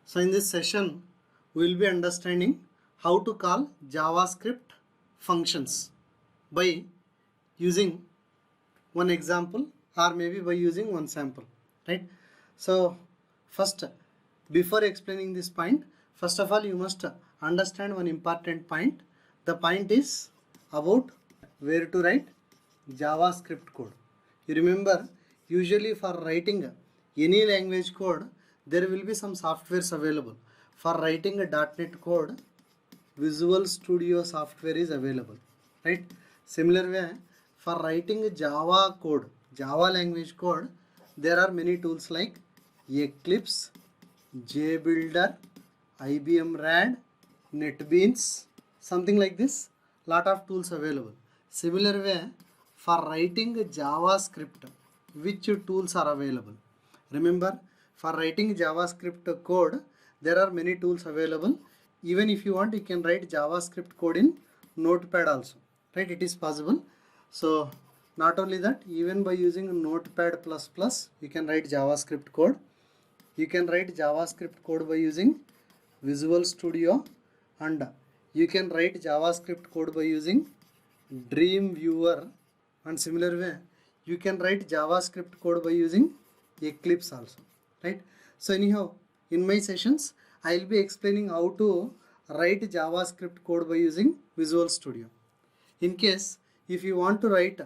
So in this session, we will be understanding how to call JavaScript functions by using one example or maybe by using one sample, right? So first, before explaining this point, first of all you must understand one important point. The point is about where to write JavaScript code. You remember, usually for writing any language code, there will be some softwares available. For writing a .NET code, Visual Studio software is available, right? Similar way, for writing Java code, Java language code, there are many tools like Eclipse, JBuilder, IBM RAD, NetBeans, something like this. Lot of tools available. Similar way, for writing JavaScript, which tools are available? Remember, for writing JavaScript code, there are many tools available. Even if you want, you can write JavaScript code in Notepad also, right? It is possible. So not only that, even by using Notepad++, you can write JavaScript code. You can write JavaScript code by using Visual Studio, and you can write JavaScript code by using Dreamweaver, and similar way you can write JavaScript code by using Eclipse also, right? So anyhow, in my sessions I will be explaining how to write JavaScript code by using Visual Studio. In case if you want to write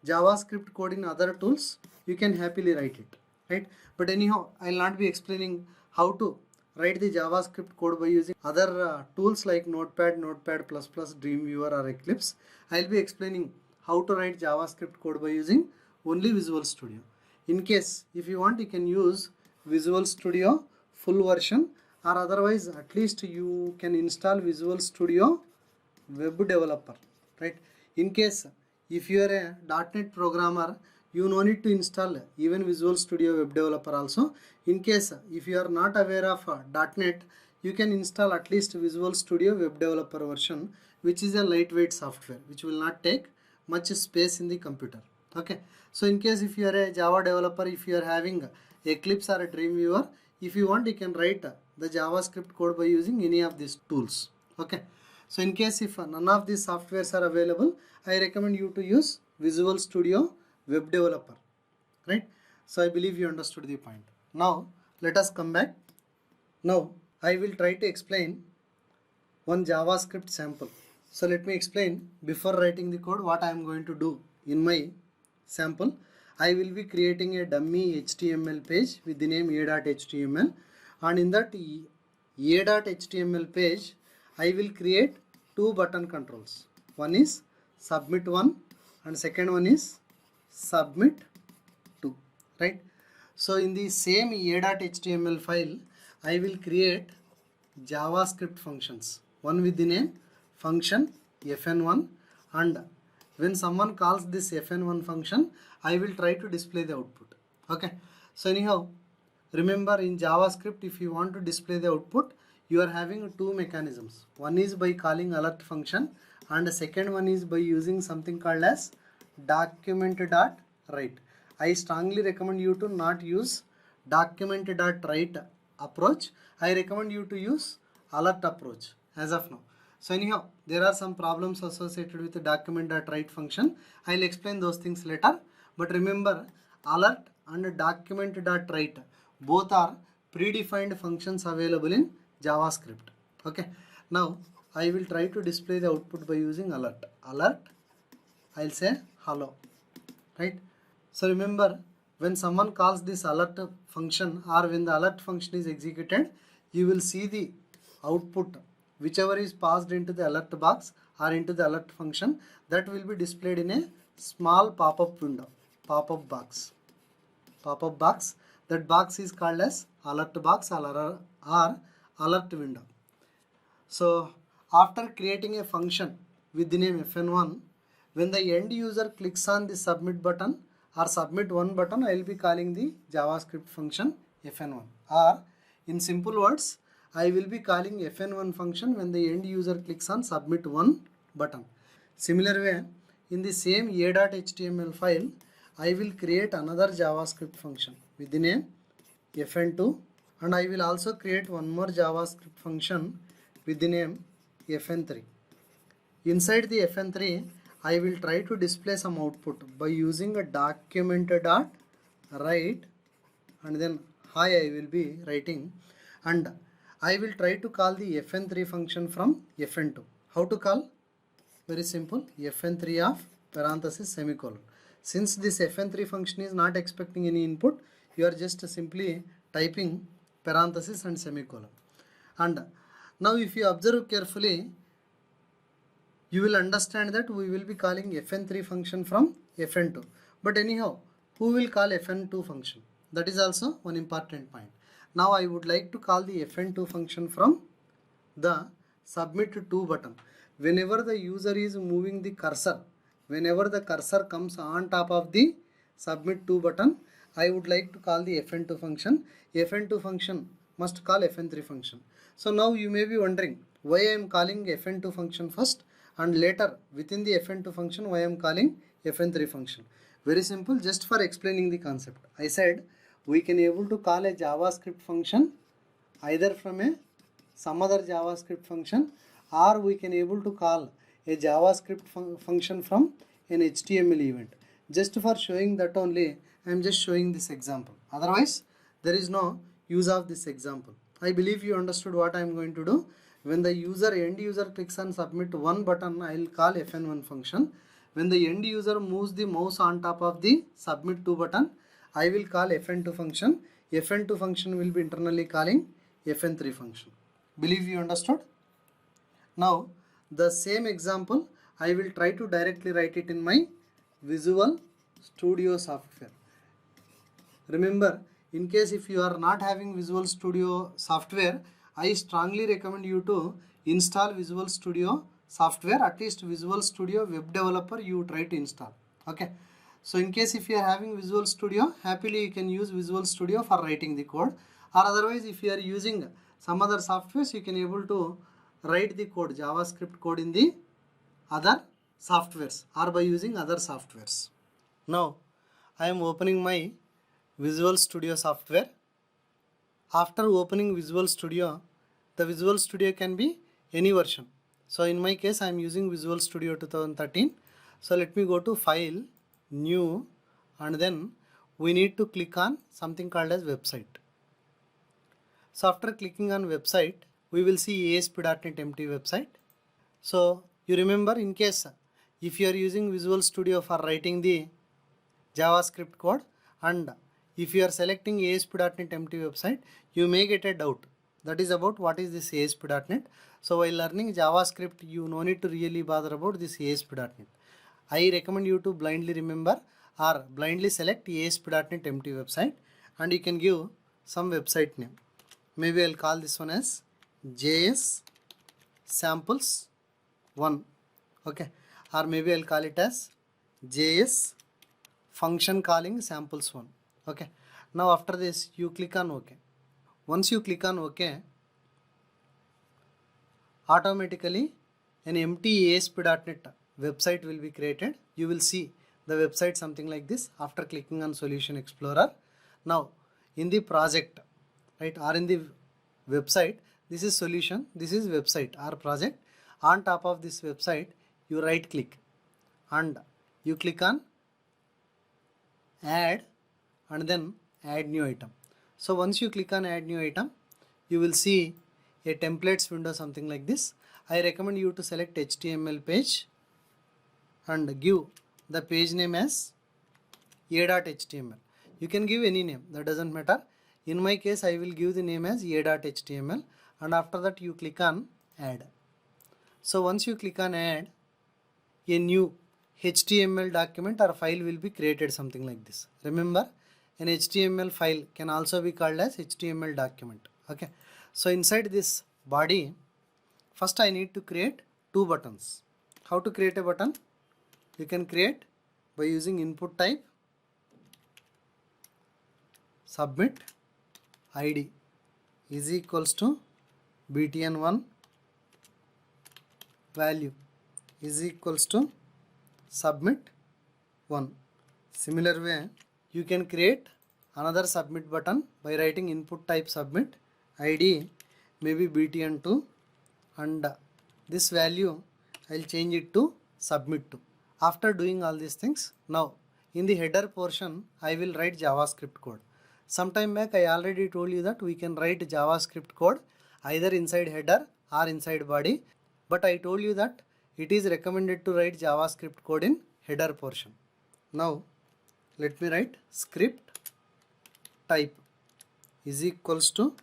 JavaScript code in other tools, you can happily write it, right? But anyhow, I will not be explaining how to write the JavaScript code by using other tools like Notepad, Notepad++, Dreamweaver or Eclipse. I will be explaining how to write JavaScript code by using only Visual Studio. In case if you want, you can use Visual Studio full version, or otherwise at least you can install Visual Studio Web Developer, right? In case if you are a .NET programmer, you no need to install even Visual Studio Web Developer also. In case if you are not aware of .NET, you can install at least Visual Studio Web Developer version, which is a lightweight software which will not take much space in the computer. Okay, so in case if you are a Java developer, if you are having Eclipse or a Dreamweaver, if you want, you can write the JavaScript code by using any of these tools. Okay, so in case if none of these softwares are available, I recommend you to use Visual Studio Web Developer, right? So I believe you understood the point. Now let us come back. Now I will try to explain one JavaScript sample. So let me explain before writing the code what I am going to do. In my sample, I will be creating a dummy HTML page with the name a.html, and in that a.html page I will create two button controls. One is submit 1 and second one is submit 2, right? So in the same a.html file, I will create JavaScript functions, one with the name function fn1, and when someone calls this fn1 function, I will try to display the output. Okay, so anyhow, remember in JavaScript, if you want to display the output, you are having two mechanisms. One is by calling alert function, and the second one is by using something called as document.write. I strongly recommend you to not use document.write approach. I recommend you to use alert approach as of now. So anyhow, there are some problems associated with the document.write function. I will explain those things later. But remember, alert and document.write both are predefined functions available in JavaScript. Okay. Now I will try to display the output by using alert. Alert, I'll say hello, right? So remember, when someone calls this alert function, or when the alert function is executed, you will see the output, whichever is passed into the alert box or into the alert function, that will be displayed in a small pop-up window, pop-up box. Pop-up box, that box is called as alert box or alert window. So after creating a function with the name fn1, when the end user clicks on the submit button or submit one button, I will be calling the JavaScript function fn1, or in simple words, I will be calling fn1 function when the end user clicks on submit one button. Similar way, in the same a.html file, I will create another JavaScript function with the name fn2, and I will also create one more JavaScript function with the name fn3. Inside the fn3 I will try to display some output by using a document.write, and then hi I will be writing, and I will try to call the fn3 function from fn2. How to call? Very simple, fn3 of parenthesis semicolon. Since this fn3 function is not expecting any input, you are just simply typing parenthesis and semicolon. And now if you observe carefully, you will understand that we will be calling fn3 function from fn2. But anyhow, who will call fn2 function? That is also one important point. Now I would like to call the fn2 function from the submit to button. Whenever the user is moving the cursor, whenever the cursor comes on top of the submit to button, I would like to call the fn2 function. fn2 function must call fn3 function. So now you may be wondering why I am calling fn2 function first, and later within the fn2 function why I am calling fn3 function. Very simple, just for explaining the concept. I said we can able to call a JavaScript function either from some other JavaScript function, or we can able to call a JavaScript function from an HTML event. Just for showing that only I am just showing this example. Otherwise there is no use of this example. I believe you understood what I am going to do. When the end user clicks on submit one button, I will call fn1 function. When the end user moves the mouse on top of the submit to button, I will call fn2 function. fn2 function will be internally calling fn3 function. Believe you understood? Now the same example I will try to directly write it in my Visual Studio software. Remember, in case if you are not having Visual Studio software, I strongly recommend you to install Visual Studio software. At least Visual Studio Web Developer you try to install. Okay. So in case if you are having Visual Studio, happily you can use Visual Studio for writing the code, or otherwise if you are using some other softwares, you can able to write the code, JavaScript code in the other softwares or by using other softwares. Now I am opening my Visual Studio software. After opening Visual Studio, the Visual Studio can be any version. So in my case I am using Visual Studio 2013. So let me go to File, New, and then we need to click on something called as Website. So after clicking on Website, we will see ASP.NET empty website. So you remember, in case if you are using Visual Studio for writing the JavaScript code, and if you are selecting ASP.NET empty website, you may get a doubt. That is about what is this ASP.NET. So while learning JavaScript, you no need to really bother about this ASP.NET. I recommend you to blindly remember or blindly select ASP.NET empty website, and you can give some website name. Maybe I'll call this one as JS samples 1. Okay, or maybe I'll call it as JS function calling samples 1. Okay, now after this you click on OK. Once you click on OK, automatically an empty ASP.NET website will be created. You will see the website something like this after clicking on Solution Explorer. Now in the project, right, or in the website, this is solution, this is website or project. On top of this website, you right click and you click on add and then add new item. So once you click on add new item, you will see a templates window something like this. I recommend you to select HTML page and give the page name as a.html. You can give any name, that doesn't matter. In my case, I will give the name as a.html, and after that you click on add. So once you click on add, a new HTML document or file will be created something like this. Remember, an HTML file can also be called as HTML document. Okay. So inside this body, first I need to create two buttons. How to create a button? You can create by using input type submit id is equals to btn1 value is equals to submit 1. Similar way you can create another submit button by writing input type submit, id maybe btn2, and this value I'll change it to submit to. After doing all these things, now in the header portion I will write JavaScript code. Sometime back I already told you that we can write JavaScript code either inside header or inside body, but I told you that it is recommended to write JavaScript code in header portion. Now let me write script type is equals to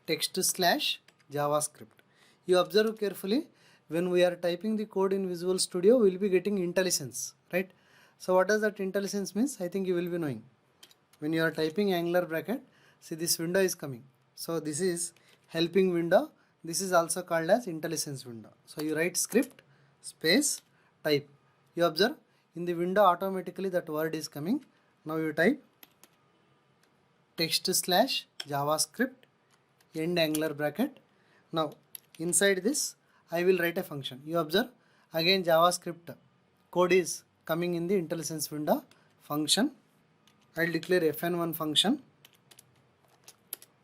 text slash JavaScript. You observe carefully, when we are typing the code in Visual Studio, we will be getting IntelliSense, right? So what does that IntelliSense means? I think you will be knowing. When you are typing Angular bracket, see this window is coming. So this is helping window. This is also called as IntelliSense window. So you write script space type. You observe in the window automatically that word is coming. Now you type text slash JavaScript end Angular bracket. Now inside this I will write a function. You observe again JavaScript code is coming in the IntelliSense window. Function, I will declare fn1 function,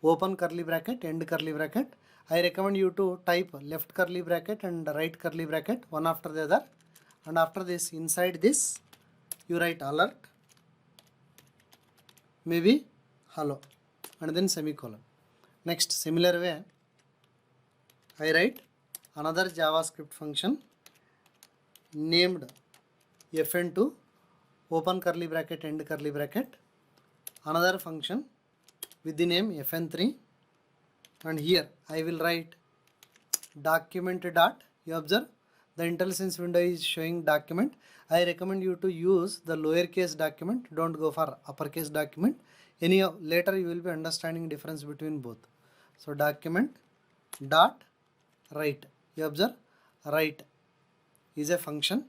open curly bracket, end curly bracket. I recommend you to type left curly bracket and right curly bracket one after the other, and after this inside this you write alert, maybe hello, and then semicolon. Next similar way I write another JavaScript function named fn2 open curly bracket end curly bracket, another function with the name fn3, and here I will write document dot. You observe the IntelliSense window is showing document. I recommend you to use the lowercase document, don't go for uppercase document. Anyhow later you will be understanding difference between both. So document dot write. You observe write is a function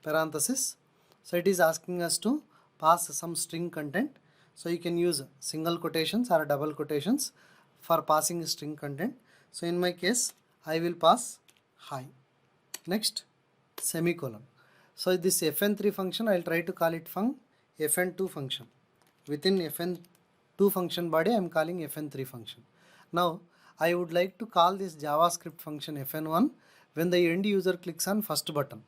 parenthesis. So it is asking us to pass some string content. So you can use single quotations or double quotations for passing string content. So in my case I will pass hi. Next semicolon. So this fn3 function I will try to call it fn2 function. Within fn2 function body I am calling fn3 function. Now I would like to call this JavaScript function fn1 when the end user clicks on first button.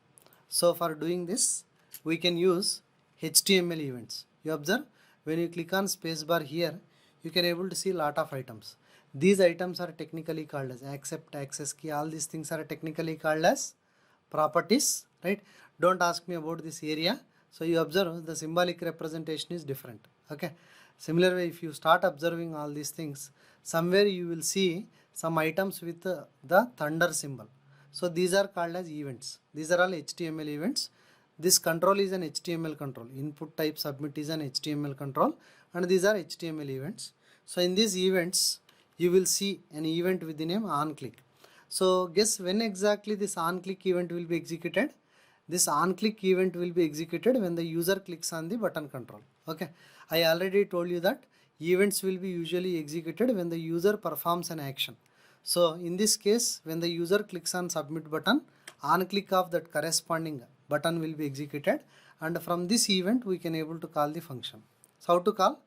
So for doing this we can use HTML events. You observe when you click on spacebar here you can able to see lot of items. These items are technically called as accept, access key, all these things are technically called as properties, right? Don't ask me about this area. So you observe the symbolic representation is different. Okay. Similar way, if you start observing all these things, somewhere you will see some items with the thunder symbol. So these are called as events. These are all HTML events. This control is an HTML control. Input type submit is an HTML control, and these are HTML events. So in these events you will see an event with the name onClick. So guess when exactly this onClick event will be executed? This onClick event will be executed when the user clicks on the button control. Okay, I already told you that events will be usually executed when the user performs an action. So in this case, when the user clicks on submit button, onClick of that corresponding button will be executed, and from this event we can able to call the function. So how to call?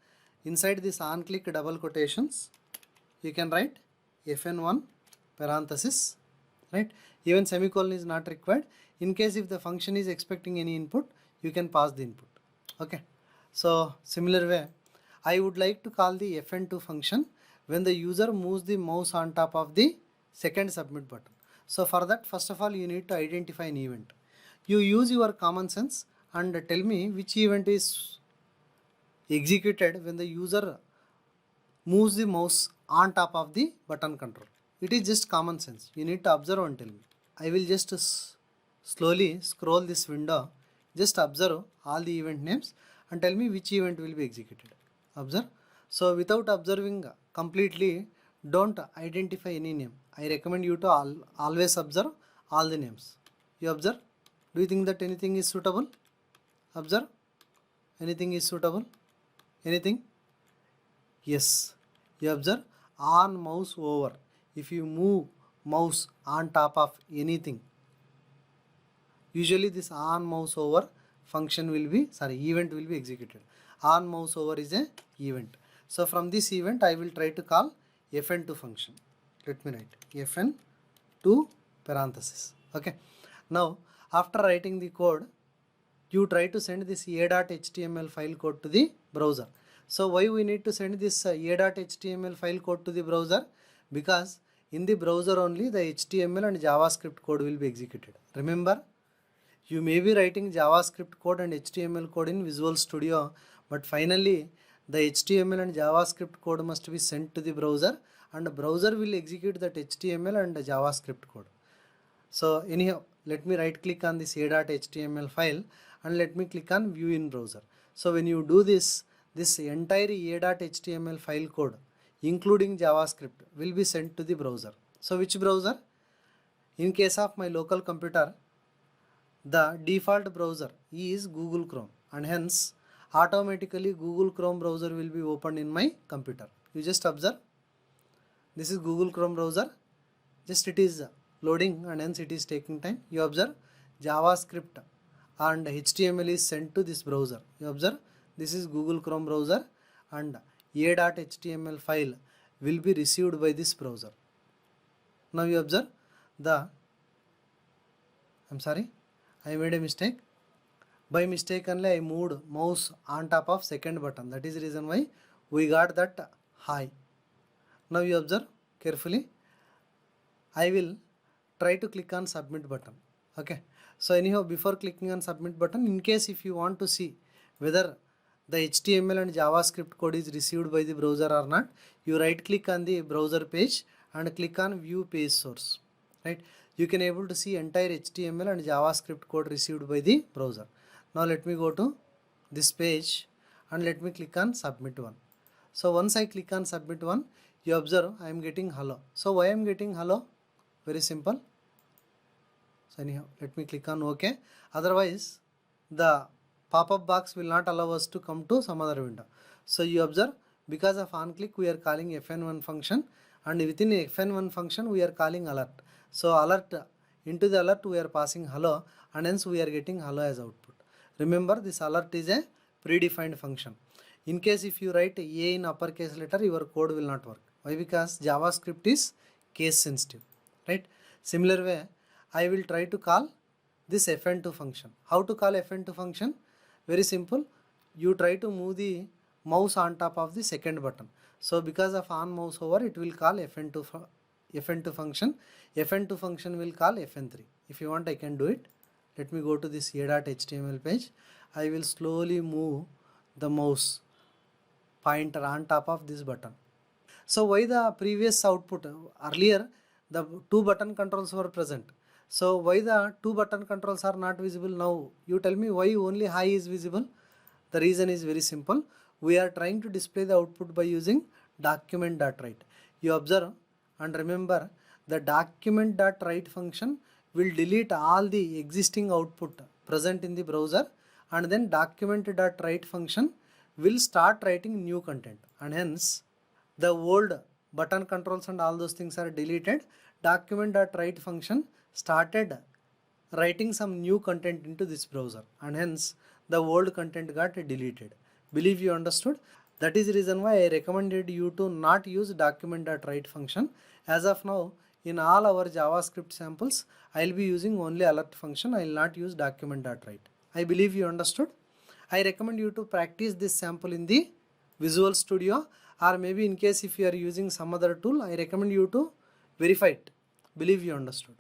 Inside this onClick double quotations you can write fn1 parenthesis, right? Even semicolon is not required. In case if the function is expecting any input, you can pass the input. Okay. So similar way, I would like to call the fn2 function when the user moves the mouse on top of the second submit button. So for that, first of all you need to identify an event. You use your common sense and tell me which event is executed when the user moves the mouse on top of the button control. It is just common sense. You need to observe and tell me. I will just slowly scroll this window. Just observe all the event names and tell me which event will be executed. Observe. So without observing completely, don't identify any name. I recommend you to always observe all the names. You observe. Do you think that anything is suitable? Observe. Anything is suitable? Anything? Yes. You observe on mouse over. If you move mouse on top of anything, usually this on mouse over function will be, event will be executed. on mouse over is a event. So from this event I will try to call fn2 function. Let me write fn2 parenthesis. Okay. Now after writing the code, you try to send this a.html file code to the browser. So why we need to send this a.html file code to the browser? Because in the browser only the HTML and JavaScript code will be executed. Remember, you may be writing JavaScript code and HTML code in Visual Studio, but finally the HTML and JavaScript code must be sent to the browser, and the browser will execute that HTML and JavaScript code. So anyhow, let me right click on this a.html file and let me click on view in browser. So when you do this, this entire a.html file code including JavaScript will be sent to the browser. So which browser? In case of my local computer, the default browser is Google Chrome, and hence automatically Google Chrome browser will be opened in my computer. You just observe, this is Google Chrome browser, just it is loading and hence it is taking time. You observe JavaScript and HTML is sent to this browser. You observe this is Google Chrome browser and a.html file will be received by this browser. Now you observe I made a mistake. By mistake only I moved mouse on top of second button. That is the reason why we got that high. Now you observe carefully. I will try to click on submit button. Okay. So anyhow, before clicking on submit button, in case if you want to see whether the HTML and JavaScript code is received by the browser or not, you right click on the browser page and click on view page source. Right. You can able to see entire HTML and JavaScript code received by the browser. Now let me go to this page and let me click on submit one. So once I click on submit one, you observe I am getting hello. So why I am getting hello? Very simple. So anyhow, let me click on OK. Otherwise, the pop-up box will not allow us to come to some other window. So you observe, because of on click we are calling fn1 function, and within fn1 function we are calling alert. So alert, into the alert we are passing hello, and hence we are getting hello as output. Remember, this alert is a predefined function. In case if you write A in uppercase letter, your code will not work. Why? Because JavaScript is case sensitive, right? Similar way, I will try to call this fn2 function. How to call fn2 function? Very simple. You try to move the mouse on top of the second button. So because of on mouse over, it will call fn2 function. fn2 function will call fn3. If you want, I can do it. Let me go to this a.html page. I will slowly move the mouse pointer on top of this button. So why the previous output? Earlier the two button controls were present. So why the two button controls are not visible now? You tell me why only high is visible. The reason is very simple. We are trying to display the output by using document.write. You observe and remember, the document.write function will delete all the existing output present in the browser, and then document.write function will start writing new content, and hence the old button controls and all those things are deleted. Document.write function started writing some new content into this browser, and hence the old content got deleted. Believe you understood. That is the reason why I recommended you to not use document.write function. As of now, in all our JavaScript samples, I will be using only alert function. I will not use document.write. I believe you understood. I recommend you to practice this sample in the Visual Studio, or maybe in case if you are using some other tool, I recommend you to verify it. Believe you understood.